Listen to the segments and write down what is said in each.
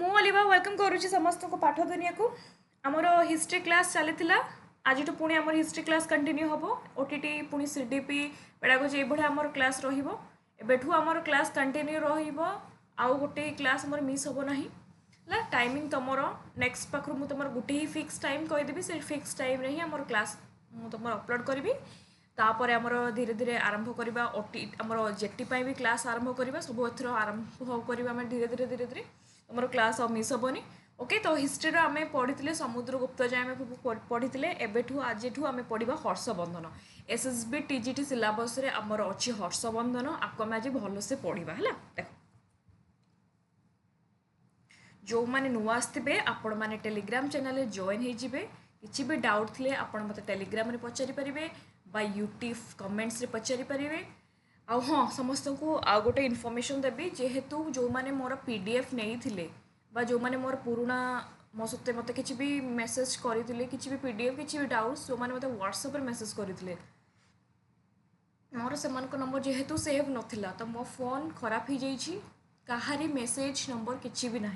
मु अलिवा वेलकम करुच्ची समस्त को पाठ दुनिया को आमर हिस्ट्री क्लास चली आज पुणी आम हिस्ट्री क्लास कंटिन्यू हम ओटीटी पुणी सीडीपी पेडागोजी ये आमर क्लास रु आमर क्लास कंटिन्यू आउ गोटे क्लास आमर मिस हम ना टाइमिंग तुम नेक्स्ट पाखु मुझे तुम गोटे ही फिक्स टाइम कहीदेवी से फिक्स टाइम ही आमर क्लास तुम अपलोड करी तापर आमर धीरे धीरे आरंभ करवा ओटी आमर जेटी भी क्लास आरंभ करवा सब एथर आरंभ करवा धीरे धीरे धीरे धीरे तुम क्लास मिस हेनी ओके। तो हिस्ट्री आम पढ़ी समुद्रगुप्त जाए आम पढ़ी एवं आज आम पढ़ा हर्षबंधन एसएसबी टीजीटी सिलेबस रे आमर अच्छी हर्षबंधन आपको आम आज भलसे पढ़ा है देख जो मैंने नुआ आसते आपण मैंने टेलीग्राम चैनल जॉइन होइजिबे किसी भी डाउट थे आपण मते टेलीग्राम रे पचारि परिबे बा यूट्यूब कमेंट्स रे पचारि परिबे आ हाँ समस्त को आ गोटे इनफॉरमेशन देवी जेहेतु जो मैंने मोर पीडीएफ नहीं थिले बा जो मैंने मोर पुराना मो सत्ते मते किसी भी मेसेज करते किसी भी पीडीएफ किसी भी डाउट्स जो मैंने मते व्हाट्सएप रे मेसेज करते मोर से नंबर जेहेतु सेव नथिला तो मो फोन खराब हो जाइए कहारी मेसेज नंबर किसी भी ना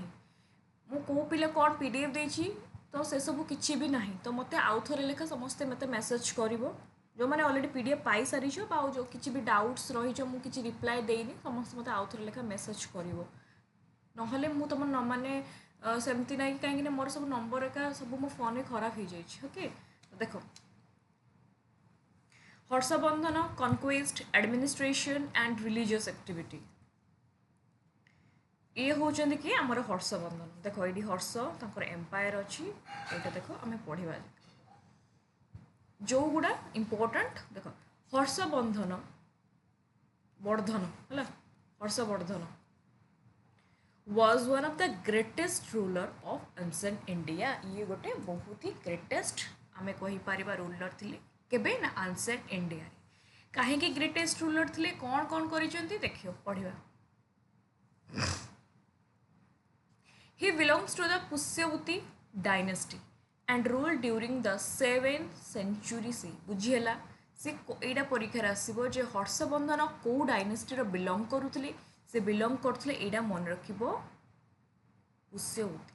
मु को पिले कौन पीडीएफ देछि तो से सब किसी भी ना तो मते आउ थरे लेखा समस्ते मते मेसेज करिवो जो मैंने ऑलरेडी पीडीएफ पाई सारी जो किसी भी डाउट्स रही मुझे रिप्लाई देनी समस्त मत आउ थे लेखा मेसेज करिवो नहले मु तुम न माने सेमती ना कहीं मोर सब नंबर एका सब मो फोन में खराब हो जाइए ओके। तो देख हर्षबंधन कनक्वेस्ट एडमिनिस्ट्रेशन एंड रिलीजियस एक्टिविटी ये होचंदी कि आमर हर्षबंधन देख ये हर्ष तांकर एम्पायर अच्छी यहाँ देख आम पढ़ा जो गुड़ा इम्पोर्टाट देख हर्षबंधन वर्धन है Harshvardhan was one of the greatest ruler of ancient India ये गोटे बहुत ही ग्रेटेस्ट आम कहीपर रूलर थे केबे ना एंसेंट इंडिया कहीं ग्रेटेस्ट रूलर थे कौन कौन कर देखियो पढ़ा he belongs to the Pushyavati dynasty and rule during the 7th century से बुझीला से एटा परीक्षा आसो जे हर्षबंधन कौ डायनेस्टी बिलंग करुले से बिलंग करते एटा मन रख पुष्यवती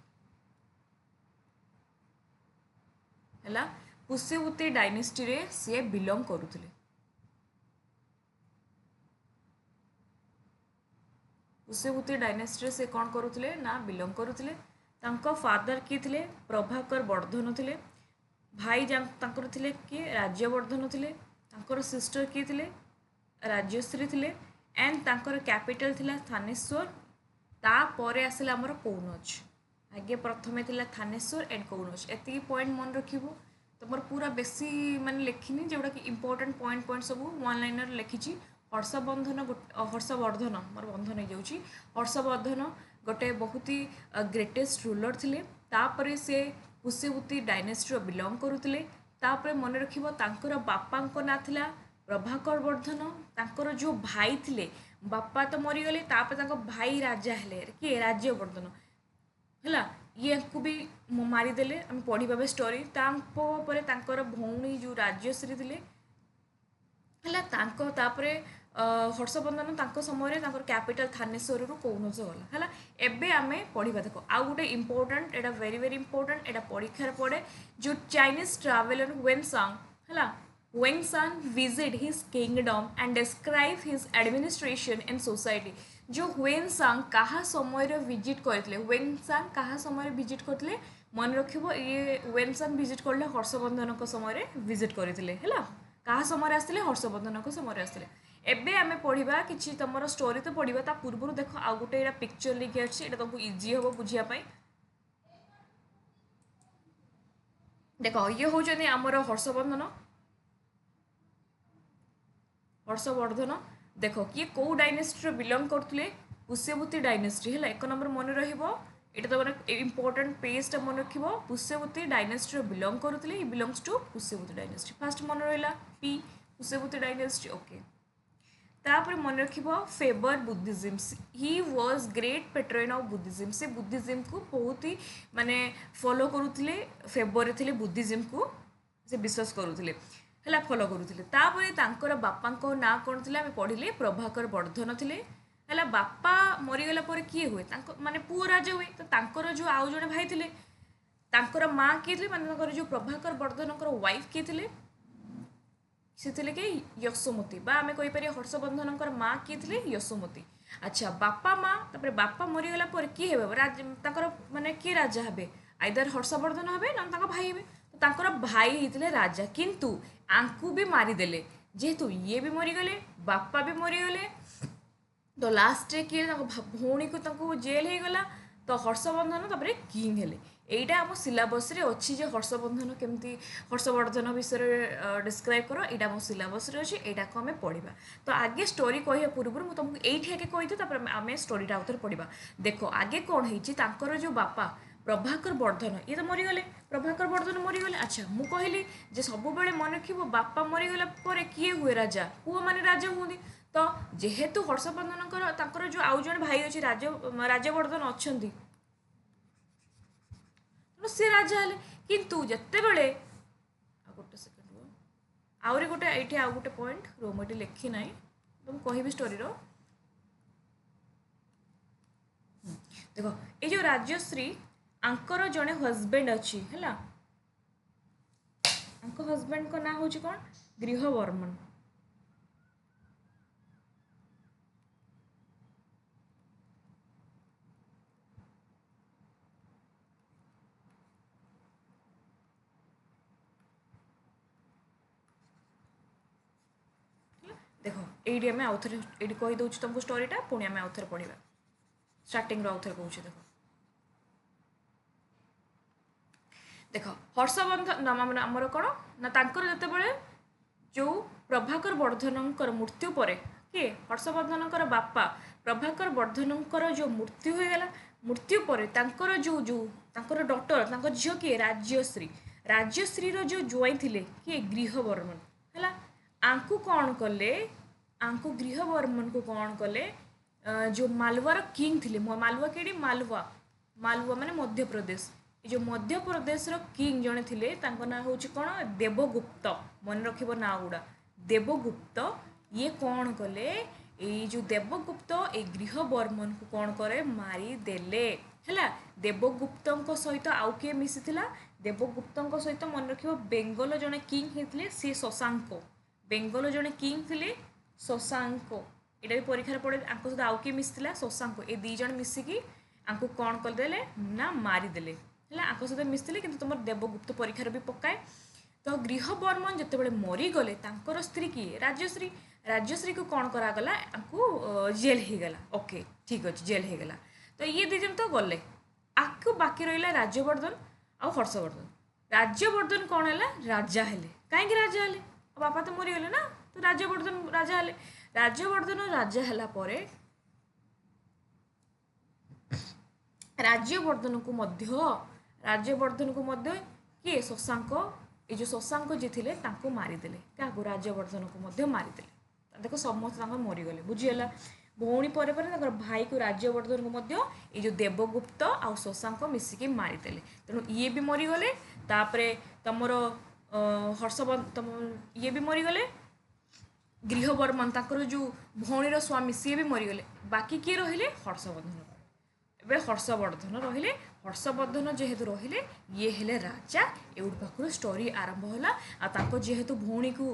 है पुष्यवती डायनेस्टी रे सी बिलंग करुले पुष्यवती डायनेस्टी से कौन करुले ना बिलंग करुले फादर किए थे प्रभाकर वर्धन थे भाई थे किए राज्यवर्धन थे सिस्टर किए थे राज्यश्री थे एंड कैपिटल थिला थानेश्वर तापर आसला आमर कौनज आगे प्रथमे थिला थानेश्वर एंड कौनज एति पॉइंट मन रखिबो तुम पूरा बेसी माने लिखिनी जोटा कि इंपोर्टेंट पॉइंट सब वन लाइनर लिखी हर्षबंधन हर्षवर्धन मोर बंधन हो जाऊँगी हर्षवर्धन गोटे बहुत ही ग्रेटेस्ट रूलर थिले तापरे से पुष्यवती डायनेस्टी बिलंग करुले तापरे मन रखिबो तांकर बापा ना थिला प्रभाकर वर्धन तांकर जो भाई थिले बापा तो मरीगले तापर तांको भाई राजा हेले किए राज्यवर्धन है ये को भी मारिदेले आम पढ़ा स्टोरी तापर तांकर भौणी जो राज्यश्री थिले है तापरे हर्षवर्धन तांको समय कैपिटल थानेश्वर रु कौनज गला है एबे आम पढ़ा देख आउ गोटे इंपोर्टेंट एटा वेरी वेरी इंपोर्टेंट एटा परीक्षा पड़े जो चाइनीज ट्रावेलर वेनसांग है Xuanzang visit his kingdom and describe his administration and society जो वेनसांग कहा समय विजिट करते वेनसांग कहा समय विजिट करते मन रखिबो ये वेनसांग विजिट करले हर्षवर्धन समय विजिट करते है कहा समय आसते हर्षवर्धन समय आसते एबे आमे पढ़ा कि तुम स्टोरी तो पढ़ा ता पूर्व देख आउ गोटे पिक्चर लिखी अच्छे तुमको इजी हम बुझापी देख ये हूँ आमर हर्षवर्धन हर्षवर्धन देख किए कौ डायनेस्टी बिलंग करते पुष्यवती डायनेस्टी है एक नंबर मन रहा तो इंपोर्टेंट पेजटा मन रख पुष्यवती डायनेस्टी बिलंग करते बिलंग्स टू पुष्यवती डायनेस्टी फास्ट मन रहा पी पुष्यवती डायनेस्टी ओके तापर मन रख favour Buddhism he was great Patreon of Buddhism से बुद्धिज्म को बहुत ही माने फॉलो करुले फेवर थे बुद्धिज्म को से विश्वास करुले है फॉलो करुले तापर बापा ना कौन थे पढ़िले प्रभाकर वर्धन थे ହେଲା ବାପା मरीगला पर किए हुए माने पुओ राजा हुए तो तांकर जो आउ जड़े भाई थे तांकर माँ किए थे माने जो प्रभाकर वर्धन वाइफ किए थे से थे कि यशोमती बा आम कहीपर हर्षवर्धन माँ किए थे यशोमती। अच्छा बापा माँ तापर बापा मरीगला पर किए हे माने किए राजा हे आइदर हर्षवर्धन हे ना भाई हे तो तांकर भाई होते राजा किंतु आंकु भी मारिदेले जेहेतु ये भी मरीगले बापा भी मरीगले तो लास्ट किए भौणी को जेल हो गला तो हर्षवर्धन तापर किंग हेले एटा आम सिलेबस रे अच्छी जे हर्षवर्धन केमती हर्षवर्धन विषय डिस्क्राइब करो यहाँ आम सिलेबस रे अच्छी एटा को आम पढ़ा तो आगे स्टोरी कह पूर्व मुझे तुमको ये आगे कही आम स्टोरीटा आउे पढ़ा देख आगे कौन हो जो बापा प्रभाकर वर्धन ये तो मरीगले प्रभाकर वर्धन मरीगले। अच्छा मु कहली जे सब बेले मन रख बापा मरीगला पर किए हुए राजा पुओ माने राजा हुए तो जेहेतु हर्षवर्धन जो आउ जन भाई अच्छी राजवर्धन अच्छा सी राजा हेले किंतु जिते बड़े गोटे सेकेंड आहरी गोटे ये आउ गोटे पॉइंट रो मुझे लिखी ना तो मुझे कहि स्टोरी रो देखो ये जो राजश्री आंकर जड़े हजबैंड अच्छी है हजबैंड का ना हूँ कौन गृहवर्मन देखो ये आम आउ थे ये कहीदे तुमको स्टोरीटा पुणी आम आउ थे पढ़ा स्टार्टिंग आउ थे कहे देख देख हर्षवर्धन आमर कौन ना जितेबाला जो प्रभाकर वर्धन मृत्यु पर किए हर्षवर्धन बापा प्रभाकर वर्धन जो मृत्यु हो गला मृत्यु पर जो जो डॉटर झील किए राज्यश्री राज्यश्री जो ज्वाई थे किए गृहवर्मन है आंकु कौन कले आंकु गृहवर्मन को कौन कले जो मालवार किंग थे मालवा केड़ी मालवा मालवा माने मध्य प्रदेश जो मध्य प्रदेश किंग जड़े थे ना हूँ कौन देवगुप्त मन रख ना गुड़ा देवगुप्त ये कौन कले ये जो देवगुप्त ये गृहवर्मन को कौन करे मारिदेले है देवगुप्त सहित आउ किए मिसी देवगुप्त सहित मन रख बेंगल जड़े किंग होते सी शशांक बेंगल जड़े किंग थे शशांक यहाँ भी परीक्षा पड़े सहित आउ किए मिसी शशांक ये दी जन मिसिकी आंकु कौन करदे ना मारिदेले है आंक सहित मिसते कि तुम देवगुप्त परीक्षार भी पकाए तो गृहवर्मन जिते मरीगले स्त्री किए राजश्री राजश्री को कौन करागला जेल हो गला ओके ठीक अच्छे जेल हो गला तो ये दी जन तो गले आपको बाकी रहा राज्यवर्धन आ हर्षवर्धन राज्यवर्धन कौन है राजा हेले कहीं राजा हेले बापा तो मरीगले ना तो राज्यवर्धन राजा हेले राज्यवर्धन राजा है राज्यवर्धन को किए शशांक ये जो शशांक जी थे मारिदेले क्या राज्यवर्धन को मारिदेले देख समस्त मरीगले बुझीगला भौणी पर भाई को राज्यवर्धन को ये जो देवगुप्त आ शशांक मिसिकी मारिदेले तेणु ये भी मरीगले तापर तुमर हर्षवर्धन ये भी मरीगले गृहवर्मन जो भौणीर स्वामी सी भी मरीगले बाकी किए रहिले हर्षवर्धन ए हर्षवर्धन रहिले हर्षवर्धन जेहेतु रहिले ये हेले राजा एवं पाखर स्टोरी आरंभ होला आ जेहेतु भौणी को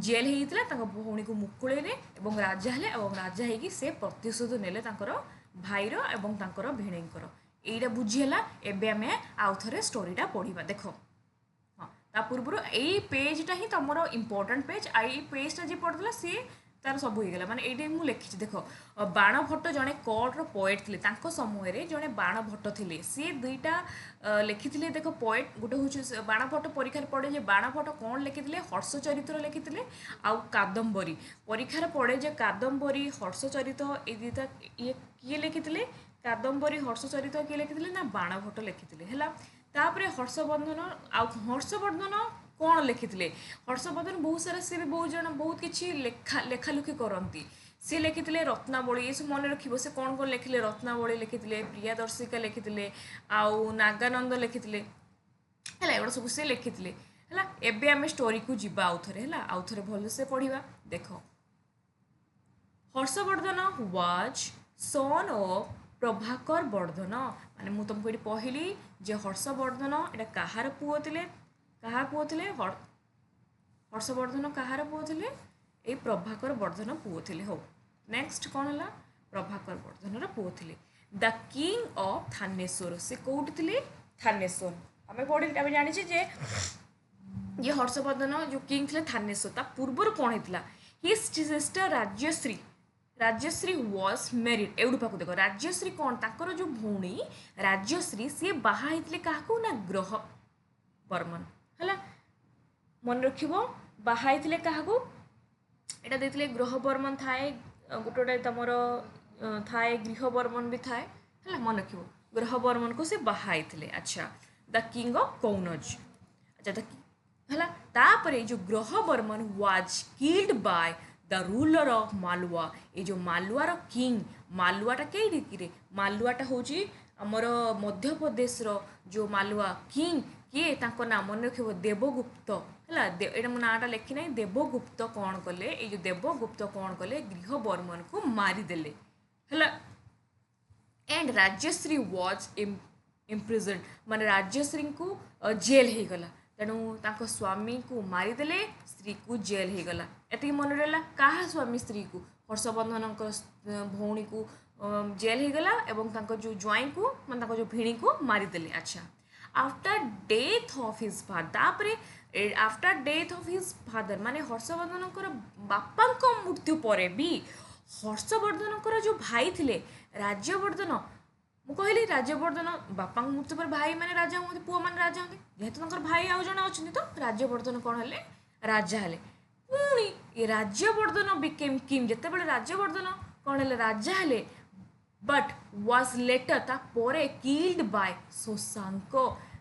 जेल होता भौणी को मुकुड़े और राजा हेले और राजा होगी से प्रतिशोध नेले भाईर एवं भिणीकर यहीटा बुझीगला एवं आम आउ थे स्टोरीटा पढ़ा देख हाँ ता पूर्व यही पेजटा ही तुम इम्पोर्टाट पेज आई पेजटा जी पढ़ला सी तार सब हो गला माने ये मुझे लिखी देख बाण भट्ट जड़े कोर्टर पोएट थे समय जड़े बाण भट्ट थे सी दुईटा लिखी देख पोएट गोटे हूँ बाण भट्ट परीक्षार पड़े जे बाण भट्ट कौन लिखी हर्षचरित्र लिखी आउ कादम्बरी परीक्षार पड़े जे कादम्बरी हर्षचरित ये दुईटा ये किए लिखी कादम्बरी हर्षचरित किए लिखी ना बाण भट्ट लिखी है तापर हर्षवर्धन हर्षवर्धन कौन लिखी हर्षवर्धन बहुत सारा सी भी बहुत किसी लेखालेखी करती सी लिखी रत्नावली ये सब मन रखिए से कौन कौन लिखिले रत्नावली लिखी प्रियादर्शिका लिखी आउ नागानंद लिखी है एगुड़ा सब सी लिखी है एवं आम स्टोरी को जीवा आउ थे भल से पढ़ा देख Harshvardhan was son of Prabhakar Vardhan माने मु तुमको ये कहली जे हर्षवर्धन एटा कहार पुओ थिले कहार पुओ थिले हर्षवर्धन कहार पुओ थिले ए प्रभाकर वर्धन पुओ थिले हो नेक्स्ट कौन है प्रभाकर वर्धन पुओ थिले द किंग ऑफ थानेश्वर से कौटी थिले थानेश्वर आम पढ़ी आम जानी जे ये हर्षवर्धन जो किंग थे थानेश्वर ता पूर्वर कौन होता his sister Rajyashri was married एवढू पाक देख राज्यश्री कौन ताकर जो भौणी राज्यश्री सी बाहा होते क्या ना ग्रह बर्मन है मन रख बाहा होते क्या यहाँ देते ग्रह बर्मन थाए गोटे गोटे तुम थाए गृह बर्मन भी थाए है मन रख ग्रह बर्मन को सी बाहा अच्छा द किंग ऑफ कौनज अच्छा है तापर जो Grahavarman was killed by the ruler of Malwa ये जो मालवार किंग मालवाटा कई मालवाटा हूँ आमर मध्य प्रदेश जो मालवा किंग किए ना मन रख देवगुप्त है ये मो नाटा लिखी ना देवगुप्त कौन कले ये जो देवगुप्त कौन कले गृह बर्मन को मारिदेले है एंड राज्यश्री वाज इम्प्रिजन माने राज्यश्री को जेल हो गला तेणु तांको स्वामी को मारिदेले स्त्री को जेल हो गला एति मन रहा कहा स्वामी स्त्री को हर्षवर्धन भौणी को जेल हो गला एवं तांको जो ज्वाई को माने तांको जो भिणी को मारिदेले अच्छा after death of his father after death of his father माने हर्षवर्धन बापा मृत्यु पर भी हर्षवर्धन जो भाई थिले राज्यवर्धन मु कहली राज्यवर्धन बापा मृत्यु पर भाई मैंने राजा होते पुआ मैंने राजा होते जेहेतु भाई आउ जड़े अच्छा तो राज्यवर्धन कौन है राजा हेले पुणी ये राज्यवर्धन बिकेम किंग जिते बड़े राज्यवर्धन कौन है राजा हेले बट वाज लेटर तापर किल्ड बाय शशांक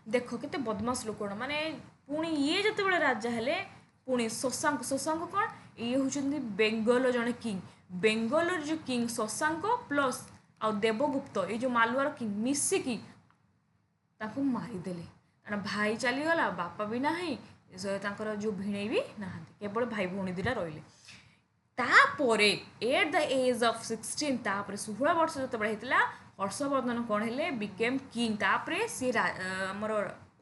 देख के बदमाश लोक माने पुणी ये जिते बड़े राजा हेले पुणी शशांक शशांक कौन ये हूँ बेंगल जड़े किंग बेंगल जो किंग शशांक प्लस आ देवगुप्त ये जो मालवार किंग मिसिकी ताको मारिदेले कारण भाई चलीगला बापा भी ना जो भिणे भी ना केवल भाई भौणी दुटा रही तापर एट द एज ऑफ 16 तापर 16 वर्ष जो होता हर्षवर्धन कौन है बिकेम किंग तापर सी आमर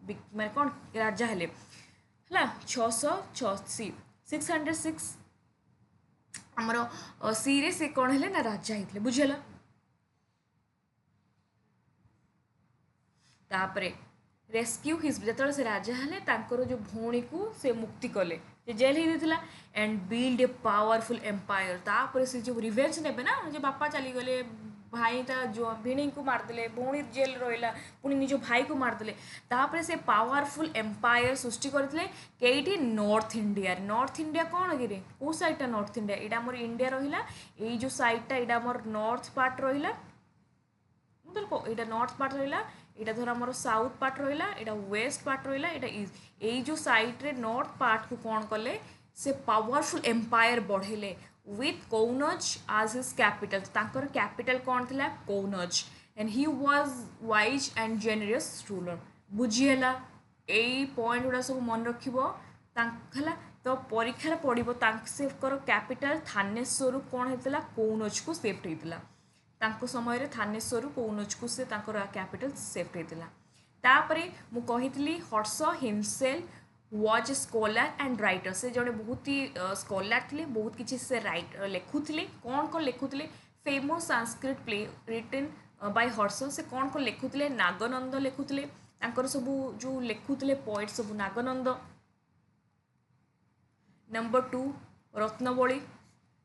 माने कौन राजा हेले है 686 606 आमर सी रे से कौन है ना राजा होते बुझेगा तापरे रेस्क्यू हिज जो से राजा हेले तांकर जो भौणी को से मुक्ति कले जेल होता and build a powerful empire तापर से जो रिवेंज ने ना जो बापा चलीगले भाई ता जो भिणी को मारदेले भौणी जेल रहा पुणी निज भाई को मारदेले तापर से पावरफुल एम्पायर सृष्टि करते कईटी नॉर्थ इंडिया कौन कि कौ साइडटा नॉर्थ इंडिया यहाँ आम इंडिया रहा ये जो साइडटा यहाँ आम नॉर्थ पार्ट रहा यहाँ नॉर्थ पार्ट रहा यहाँ धर आम साउथ पार्ट रहा यहाँ वेस्ट पार्ट रहा यहाँ ईस्ट यही जो साइड्रे नॉर्थ पार्ट को कौन कले से पावरफुल एम्पायर बढ़ेले with Kannauj as his capital तांकर कैपिटल कौन थी Kannauj and he was wise and generous ruler बुझीगला यही पॉइंट गुड़ा सब मन रखा तो परीक्षार पड़ो कैपिटल थानेश्वर कौन होता कौनज को सेफ्ट होता तांको समय रे थानेश्वर कौनज को से कैपिटल सेफ्ट होता तापर मु कही Harsha himself was a scholar and writer से जड़े बहुत ही स्कॉलर थे बहुत किसी से लिखुले कौन कौन लिखुले famous Sanskrit play written by Harsha से कौन कौन लिखुले नागनंद लिखुले सब जो लिखुले पोएट सब नागनंद नंबर 2 रत्नबली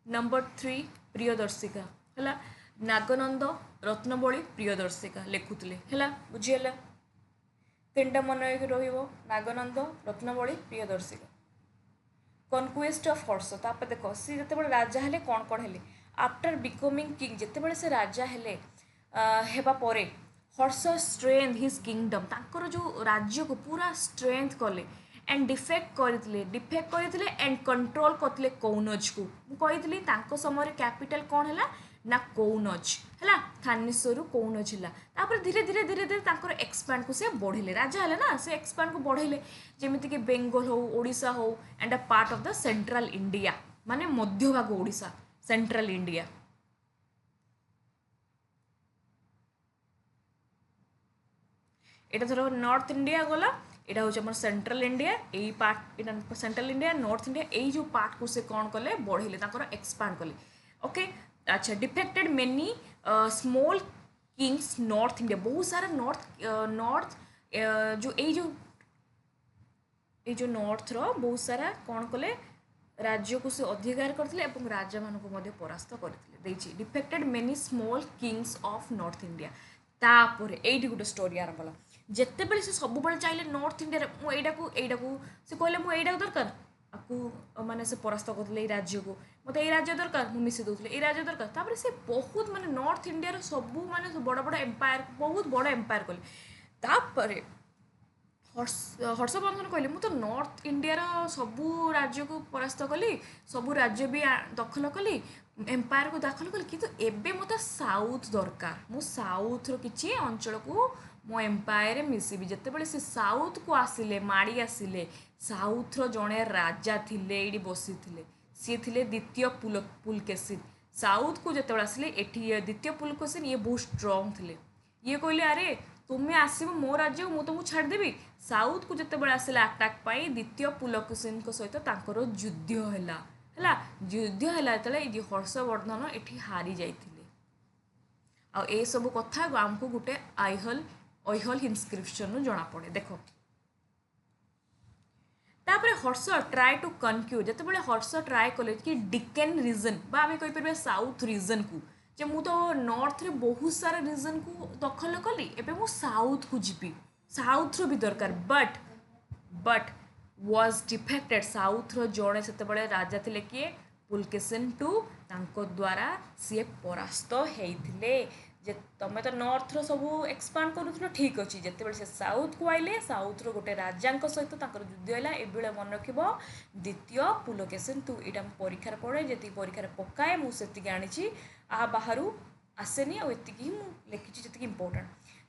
नंबर 3 प्रियदर्शिका है नागनंद रत्नबली प्रियदर्शिका लिखुले है बुझीगला तीन मन नागनंद रत्नबली प्रियदर्शिका कनक्वेस्ट ऑफ हर्ष तापर देख सी जो राजा हेले कौन कौन हेले आफ्टर बिकमिंग किंग जिते से राजा हेले हेबा परे हर्ष स्ट्रेंथ हिज किंगडम तांकर जो राज्य को पूरा स्ट्रेंथ कले एंड डिफेक्ट करते एंड कंट्रोल करते कौनज को मुझे तांको समय कैपिटल कौन है ना कौनज है थानेश्वर कौनज है धीरे धीरे धीरे धीरे तांकर एक्सपांड को से बढ़े राजा है ना से एक्सपांड को बढ़े जमीती कि बेंगल हो ओडिशा हो and a part of the central India माने मध्य भाग ओडिशा सेंट्रल इंडिया এটা ধরো নর্থ ইন্ডিয়া গলা, এটা হচ্ছে আমার সেন্ট্রাল ইন্ডিয়া, এই পার্ট এটা সেন্ট্রাল ইন্ডিয়া নর্থ ইন্ডিয়া এই যে পার্টକୁ ସେ କ'ଣ କଲେ ବଢ଼େଇଲେ ତାଙ୍କର ଏକ୍ସପାଣ୍ଡ କଲେ। ଓକେ ଆଚ୍ଛା defected many small kings north India, ବହୁତ ସାରା ନର୍ଥ जो नॉर्थर बहुत सारा कौन कले राज्य को से अधिकार करते और राजा मानक परास्त करते defected many small Kings of north India. तापर ये गोटे स्टोरी आरंभ है जिते बड़े से सब बड़े चाहिए नॉर्थ इंडिया मुझा को से कहले मुझे दरकार आपको माने से परास्त करते राज्य को मत ये राज्य दरकार मुझे मिसी दूसरे ये राज्य दरकार तापर से बहुत माने नॉर्थ इंडिया सब माने बड़ बड़ एम्पायर बहुत बड़ एम्पायर कले। तापर हर्षवर्धन कहले मु तो नॉर्थ इंडिया सबू राज्य को परास्त कली सबू राज्य भी दखल कली एम्पायर को दाखल कली किंतु एबे मत साउथ दरकार मु साउथ रो किछि अंचल को मो एम्पायर मिसिबी जेतेबेले से साउथ को आसिले माड़ी आसिले साउथ रो जणे राजा थिले एडी बसी थिले सी थिले द्वितीय पुलकेशिन साउथ को जेतेबेले आसिले एठी द्वितीय पुलकेशिन ये बहुत स्ट्रांग थिले ये कहले अरे तुम्हें आसब मो राज्य मुझे तुमको छाड़देवी साउथ को जिते बड़े आसला अटैक पाई द्वितीय पुलकेशिन सहित तांकर युद्ध है युद्ध है जो हर्षवर्धन एठी हारी जाइथिले आ ए सब कथा आमको गोटे ऐहल इनस्क्रिप्शन जना पड़े देख। तापर हर्ष ट्राए टू कनक्यूज जिते हर्ष ट्राए कले कि डिकेन रीजन आम कहीपर साउथ रीजन को जे मु तो नॉर्थ रे बहुत सारा रीजन को दखल कली एबे मु साउथ को जीपी साउथ रो भी दरकार बट वाज डिफेक्टेड साउथ रो जड़े सेते बड़े राजा थिले किए पुलकेशिन टू तांको द्वारा सी परास्त हेइथिले जे तमे तो नॉर्थ रो सब एक्सपांड करूथलो ठीक अछि जेते बळे से साउथ को आइले साउथ रो गोटे राजांक सहित तांकर युद्ध हैला एबेले मन रखिबो द्वितीय पुलकेशिन टू एटा परीक्षा पड़े जेति परीक्षा पकाए मु सेति जानिछि आ बाहरु आसेनी और एति ही मु लिखिछि जेति इंपोर्टेंट।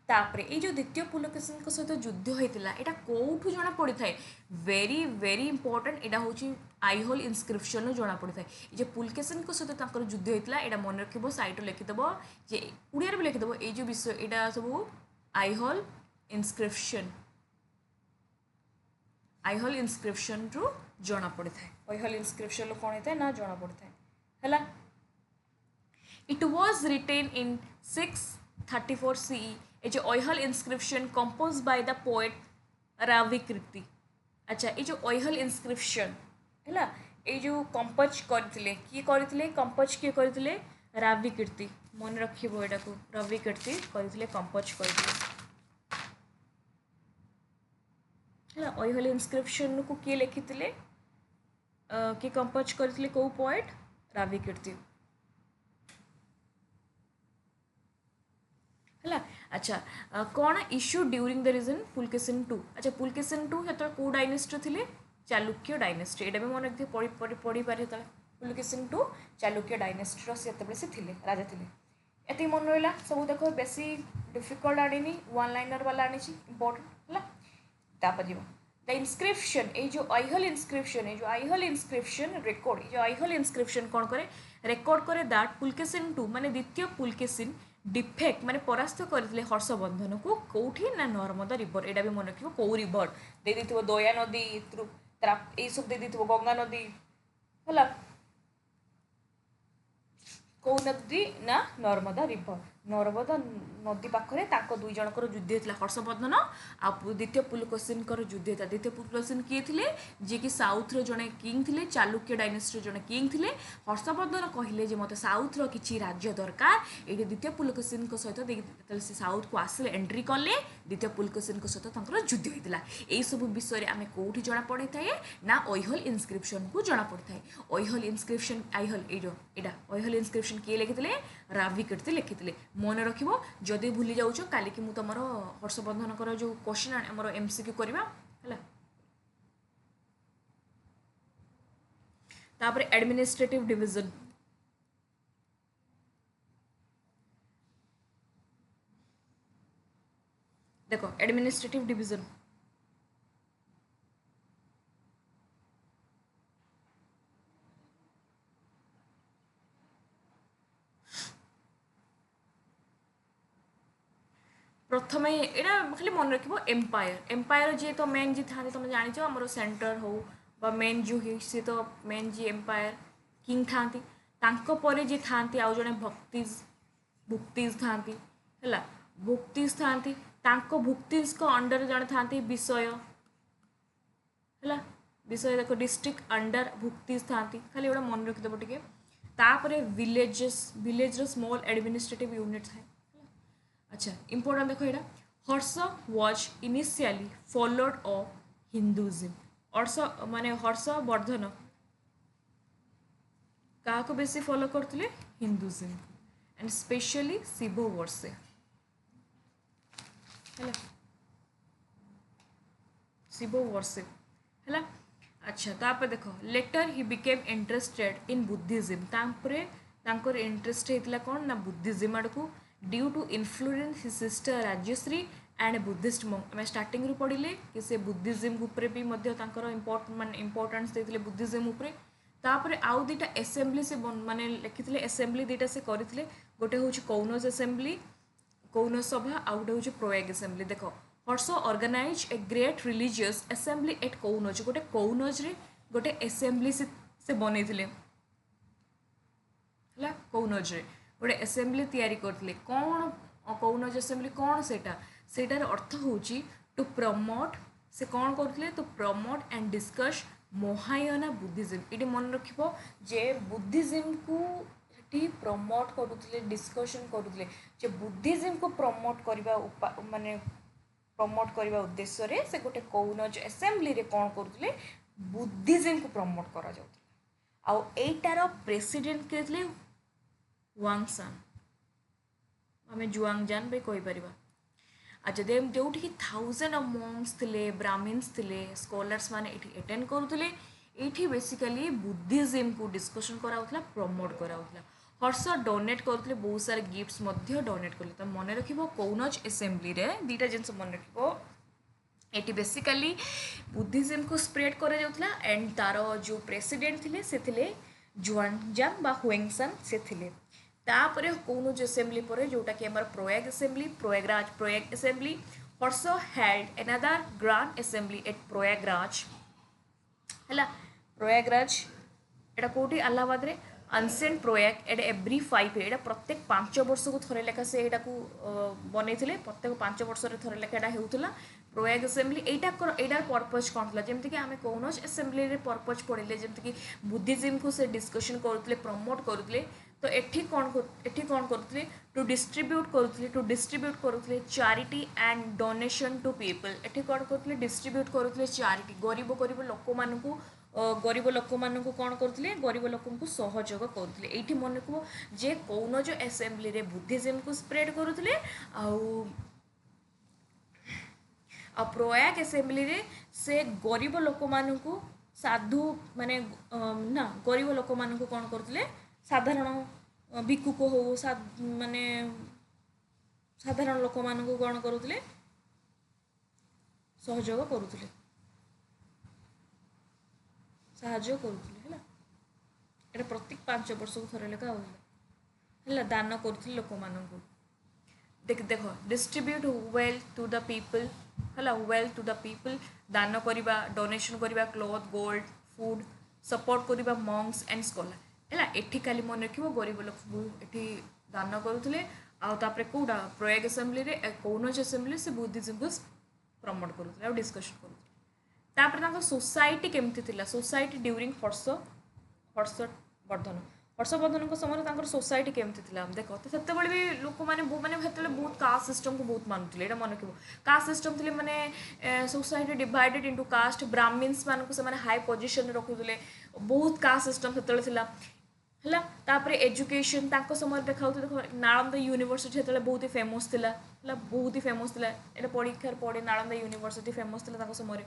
तापर ये जो द्वितीय पुलकेशिन सहित युद्ध होता है कौटू जना पड़ी था वेरी वेरी इंपोर्टेंट यहाँ हूँ ऐहोल इनस्क्रिप्शन जना पड़ी था ये पुलकेशिन सहित युद्ध होता है मन रखिब साइड लिखिदेव जे उड़िया भी लिखिदेव ये जो विषय यहाँ सब ऐहोल इनस्क्रिप्शन रु जना पड़ी था ऐहोल इनस्क्रिप्शन कौन होता है ना जना पड़ी था है। It was written in 634 CE. ये जो Aihole inscription compose by the poet Ravi Kirti. अच्छा ये जो ऐहोल इंस्क्रिप्शन है ये जो कंपोज करथिले किए करथिले कंपोज किए करथिले रावी कीर्ति मन रखिबो एटा को रावी कीर्ति करथिले कंपोज करथिले है ऐहोल इंस्क्रिप्शन को किए लिखिथिले कि कंपोज करथिले को पोएट रावी कीर्ति है। अच्छा कौन issue during the region Pulakeshin two. अच्छा पुलकेशिन टू जो कौ डायनेस्टी थे चालुक्य डायनेस्टी यहाँ भी मन रखिए पढ़ी पारे जो पुलकेशिन टू चालुक्य डायनेस्टी से थे राजा थे ये मन रहा सब देख बेसी डिफिकल्ट आनी वन लाइनर वाला आनी इंपोर्टेंट है। तापर द इंस्क्रिप्शन ये जो ऐहोल इंस्क्रिप्शन रेकॉर्ड जो ऐहोल इंस्क्रिप्शन कौन करे रेकॉर्ड करे दैट पुलकेशिन टू माने द्वितीय पुलकेशिन डिफेक्ट माने परास्त करथिले हर्षवर्धन को कौठी ना नर्मदा रिवर एटा भी मन रखिबो कौ रिवर दे दिथिबो दया नदी ए सब दे दिथिबो गंगा नदी हला कौ नदी ना नर्मदा नदी पाखरे ताको दुई जनकर युद्ध होता हर्षवर्धन आ द्वितीय पुलकेशिन युद्ध होता द्वितीय पुलकेशिन किए थे जी कि साउथ रो जड़े किंग थे चालुक्य डायनेस्टी जड़े किंग थे हर्षवर्धन कहले मत साउथ रो किछि राज्य दरकार ये द्वितीय पुलकेशिन सहित से साउथ को आसिले एंट्री कले द्वितीय पुलकेशिन सहित युद्ध होता यही सब विषय आम कौटी जना पड़े थाए ना ऐहोल इनस्क्रिप्शन को जना पड़े थाए ऐहोल इनस्क्रिप्शन ऐहोल इनस्क्रिप्शन किए लिखिते रावी कीर्ति लिखिते मन रखिबो जदि भूली जाउछ काली कि मु तमरो हर्षवर्धन जो क्वेश्चन हमर एमसीक्यू करबा हला। तापर एडमिनिस्ट्रेटिव डिवीजन देखो एडमिनिस्ट्रेटिव डिवीजन प्रथम यहाँ खाली मन रख एम्पायर एम्पायर जी तो मेन जी था तुम जान आम सेंटर हो मेन जो सी तो मेन जी एम्पायर किंग था पर जी था आउ जड़े भुक्तिज था है भुक्तिज था भुक्तिज को अंडर जड़े था विषय है विषय देख डिस्ट्रिक्ट अंडर भुक्तिज था खाली गोटे मन रखिदेव टे तापर विलेज स्मॉल एडमिनिस्ट्रेटिव यूनिट है अच्छा इंपोर्टेंट देखो यहाँ Harsha was initially followed of Hinduism Harsha माने हर्षवर्धन क्या बेसी फॉलो करते हिंदुइज्म एंड स्पेशली शिव वर्षे है शिव वर्षे है अच्छा तापर देख later he became interested in Buddhism तापर इंटरेस्ट होता कौन ना बुद्धिज्म आड़ को due to influence his sister Rajshri and Buddhist monk आम स्टार्टिंग रू पढ़ले कि से बुद्धिज्म उपर भी माने इम्पोर्टेंस देते बुद्धिज्म उपर तापर आउ दुटा एसेम्बली से माने लिखी एसेम्बली दुटा से करते गोटे हूँ कौनज एसेम्बली कौनज सभा आउ गोटे हूँ प्रोयाग एसेम्बली देख Harsha organise a great religious assembly at Kannauj गोटे कौनज रे गोटे एसेम्बली से बनई कौनज रे गोटे एसेम्बली तैयारी करते कौन कौनज एसेम्बली कौन सेटार अर्थ हूँ टू प्रमोट से कौन करते to promote and discuss Mahayana Buddhism ये मन रख बुद्धिज्म को ये प्रमोट करुले डिस्कशन करुले जे बुद्धिज्म को प्रमोट करने माने प्रमोट करने उद्देश्य से गोटे कौनज एसेम्बली रे कौन करुले बुद्धिज्म को प्रमोट करा जाउतला आउ एटार प्रेसिडेंट के थे वांगसान आम जुआंगजान भी कहीपर अच्छा दे जो थाउजेंड ऑफ मॉन्क्स थे ब्राह्मण्स थे स्कॉलर्स माने अटेंड करुले ये बेसिकली बुद्धिज्म को डिस्कशन कराउथला प्रमोट कराउथला हर्ष डोनेट करते बहुत सारे गिफ्ट्स डोनेट कले तो मन रख कौनज एसेम्बली रे दीटा जिनस मन रख ये बेसिकली बुद्धिज्म को स्प्रेड करा जाउथला एंड तार जो प्रेसिडेंट थे से थे जुआंगजांग बा हुएंगसान से थे तापर कौनज एसेम्बली पर जोटा कि हमार Prayag assembly Harsha held another grand assembly at Prayagraj है प्रयागराज एटा कोटी अलाहाबाद रे ancient Prayag at every 5 year प्रत्येक 5 वर्ष को थरे लेखा से यहाँ बनई प्रत्येक 5 वर्ष थरे लेखा यहाँ होता प्रयाग एसेम्बली एटार पर्पज कौन था जमीक आम कौनज एसेम्बली रे पर्पज पढ़ले जमीक बुद्धिज्म को से डिस्कशन करते प्रमोट करते तो एठी कौन करते टू डिस्ट्रीब्यूट करुले charity and donation to people एठी कौन करते डिस्ट्रीब्यूट करुले चैरिटी गरीब लोक मानू कौन करते गरीब लोक सहयोग करते ये मन को जे कौनज एसेम्बली रे बुद्धिज्म को स्प्रेड करुले आ प्रयाग एसेम्बली रे से गरीब लोक मानू साधु माने ना गरीब लोक मानू कौन करते साधारण भिक्षुक हो माने साधारण लोक मानू कौन करुले सहयोग करुले साहाଯ୍य करुले है प्रत्येक 5 वर्ष को थरे लेखा है दान करुले लोक मानू देख distribute wealth to the people है वेल्थ टू द पीपल दान करवा डोनेशन करवा क्लॉथ गोल्ड फूड सपोर्ट करवा मॉन्क्स एंड स्कॉलर है एठी खाली मन रख गरीब लोक ये दान करुले आउे कौटा प्रयाग एसेम्बली रे कौनज एसेम्बली से बुद्धिज्म को प्रमोट करुले और डिस्कशन करुले तापर सोसाइटी केमती थिला सोसाइटी ड्यूरिंग हर्षवर्धन समय सोसाइटी केमती थिला देख तो से भी लोक मैंने बहुत कास्ट सिस्टम को बहुत मानुले ये मन रख कास्ट सिस्टम थी मैंने society divided into caste Brahmins मान को हाई पोजिशन रखुले बहुत कास्ट सिस्टम से है तापर एजुकेशन समय देखा नालंदा यूनिवर्सिटी से बहुत ही फेमस थिला बहुत ही फेमस थिला ये परीक्षार पड़े नालंदा यूनिवर्सिटी फेमस थिला समय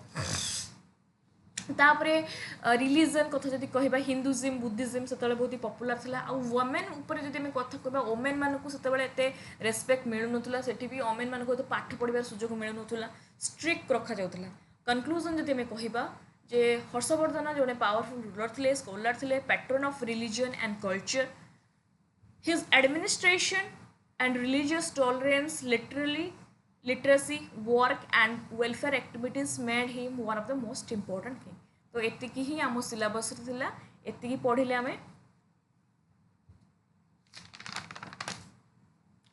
तापर रिलीजन कथा जब कह हिंदुइज्म बुद्धिज्म से बहुत ही पपुलर थिला आ वोमेन उपर जब आम कथा कह वोमेन मानक से रेस्पेक्ट मिलूना से वोमेन मानक पाठ पढ़ार सुजोग मिलूना स्ट्रिक्ट रखा जाऊला कनक्लूजन जब आम कह जे हर्षवर्धन जो पावरफुल रूलर थे स्कॉलर थे pattern of religion and culture his administration and religious tolerance literacy, work and welfare activities made him one of the most important king. तो एतिकी ही आम सिलेबस थिला, एतिकी पढ़िले आमे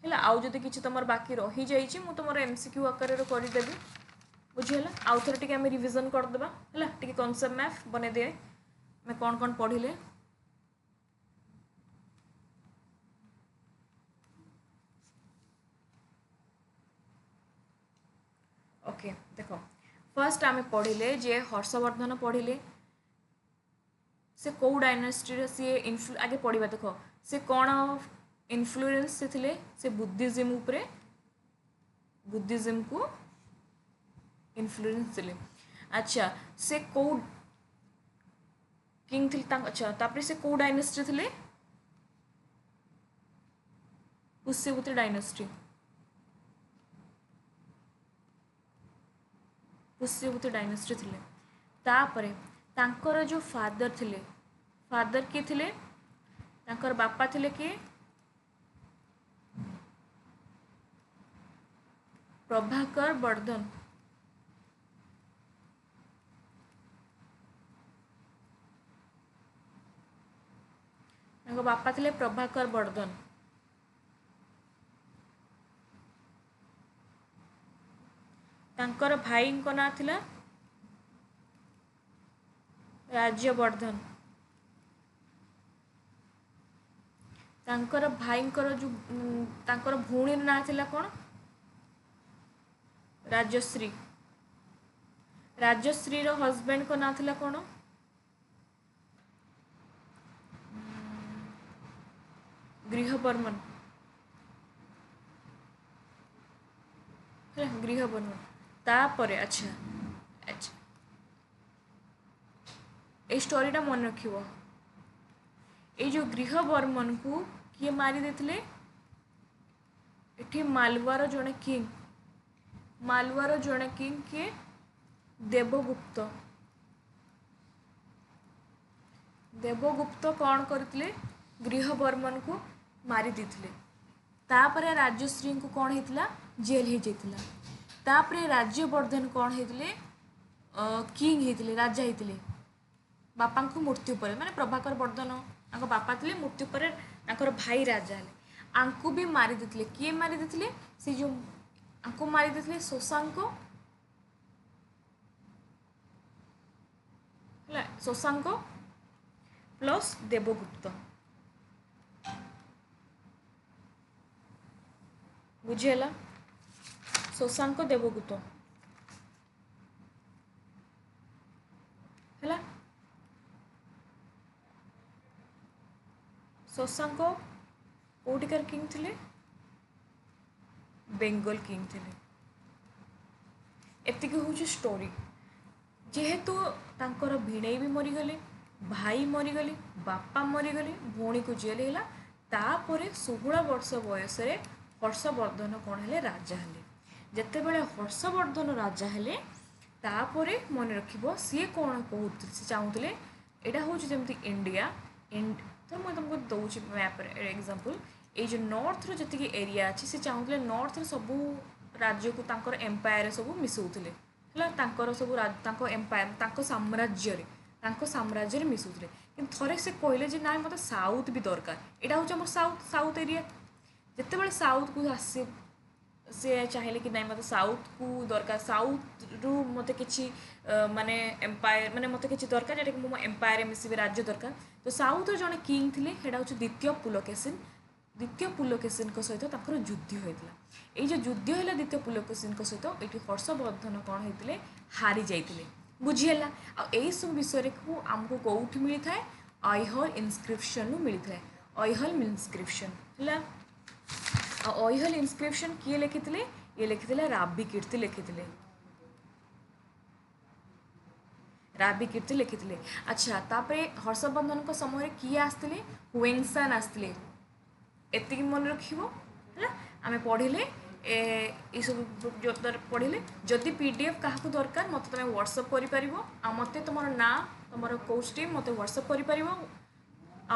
हैला। आउ जदि किछि तमर बाकी रही जाइछि मु तमर एमसीक्यू आकार रे करि देबी, बुझियला। आउ थोड़ा टिके आमे रिवीजन कर देबा हैला, टिके कांसेप्ट मैप बने दे मैं कोन कोन पढ़िले। ओके देखो, फर्स्ट आमे पढ़िले जे हर्षवर्धन पढ़िले से कौ डायनेस्टी रे से आगे पढ़िबा। देखो से कौन इन्फ्लुएंस से थिले, से बुद्धिज्म उपरे, बुद्धिज्म को इन्फ्लुएंस थिले। अच्छा से कौ किंग थिले, अच्छा तापरे से कौ डायनेस्टी थिले, पुष्यवती डायनेस्टी, पुष्यवती डायनेस्टी थिले। तापरे तांकर जो फादर थिले, फादर किए थिले, तांकर बापा थिले किए, प्रभाकर वर्धन। तांकर बापा थिले प्रभाकर वर्धन। तांकर भाई को ना थिला राज्यवर्धन। तांकर भाई जो तांकर भौणी ना थिला कोन, राजश्री। राजश्री रो हस्बैंड को ना थिला कोन, गृहबर्मन, गृहबर्मन। तापरे अच्छा अच्छा ए स्टोरीटा मन रखिबो, ए जो गृहबर्मन को किए मारी देथिले, एठी मालवार जने किंग, मालवार जने किंग किए देवगुप्त। देवगुप्त कौन करथिले, गृहबर्मन को मारी देथिले। तापरे राजश्री को कौन हेतिला, जेल हे जेतिला। तापरे राज्यवर्धन कौन हेतिले, किंग हेतिले, राजा हेतिले। बापा को मृत्यु पर माने प्रभाकर वर्धन आंको बापा थिले, मृत्यु पर आंकर भाई राजा हेले, आंको भी मारी देथिले। किए मारी देथिले, से जो आंको मारी देथिले शशांक, हैला शशांक प्लस देवगुप्त, बुझियला। शशांक देवगुप्त हैला। शशांक कोटिकार किंग थिले, बेंगल किंग थिले। एतिक होची स्टोरी। जेहेतु तांकर भिणेई भी मरीगले, भाई मरीगले, बापा मरीगले, भौणी को जेल हैला। तापरे 16 वर्ष बयस रे हर्षवर्धन कौन हेले, राजा हेले। जेतेबेले हर्षवर्धन राजा हेले तापरे मन रखिबो सी कौन कहते, सी चाहूले यहाँ हूँ जमी इंडिया तो मुझे तुमको दौर मैप एग्जांपल, ये जो नॉर्थ रो जी एरिया अच्छी से चाहूले नॉर्थ रो सबू राज्य को तांकर एम्पायर सब मिसौले है, सब एम्पायर साम्राज्य मिसौले। कि थे से कहले ना मतलब साउथ भी दरकार, यहाँ हूँ साउथ साउथ एरिया। जिते साउथ को आसे से चाहिए कि नहीं मतलब साउथ को दरकार, साउथ रु मत कि माने एम्पायर माने मत कि दरकार जोटा कि मो एम्पायर मिसबे राज्य दरकार। तो साउथ रो जने किंग थिले हेडा हूँ द्वितीय पुलकेशिन। द्वितीय पुलकेशिन सहित ताकर युद्ध होता, ये जो युद्ध है द्वितीय पुलकेशिन सहित ये हर्षवर्धन कौन होते हारी जाते, बुझीगला। आई सब विषय को आमको कौट मिलता है, ऐहल इनस्क्रिप्शन मिलता है, ऐहल इनस्क्रिप्शन है। ऐहल इनस्क्रिप्शन किए लिखिले, ये लिखिले राबी कीर्ति लिखिले, राबी कीर्ति लिखिले। अच्छा तापरे हर्षवर्धन को समय किए आसते, हुएंगसान आसते, एति मन रखिबो है। आमे पढ़िले ये सब जो पढ़िले, जदि पीडीएफ क्या दरकार मत तुम व्हाट्सअप कर पारिबो, आ मते तुमर ना तुमर कोर्स टीम मते व्हाट्सअप कर पारिबो,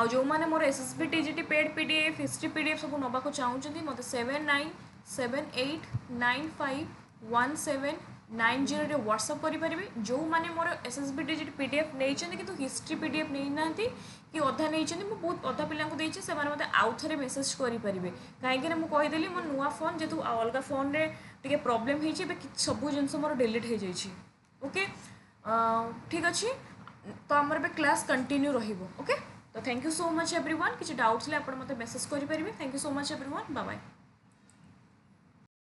जो मैंने मोर SSB TGT paid PDF history PDF सब नवाक चाहूँगी मत 7978951790 व्हाट्सअप करेंगे। जो मैंने मोर एसएसबी टीजीटी पीडीएफ नहीं कि हिस्ट्री पीडीएफ नहीं ना कि अधा नहीं बहुत अधा पिला से मत आउ थे मेसेज करेंगे कहीं मुझेदेली मो नुआ फोन जेहतु अलग फोन रे टे प्रोब्लेम हो सब जिन मोर डिलीट हो जाए। ओके ठीक अच्छे तो आमर क्लास कंटिन्यू रहिबो। ओके तो thank you so much everyone. किसी डाउट्स ले आप मत मेसेज करेंगे। Thank you so much everyone. Bye bye.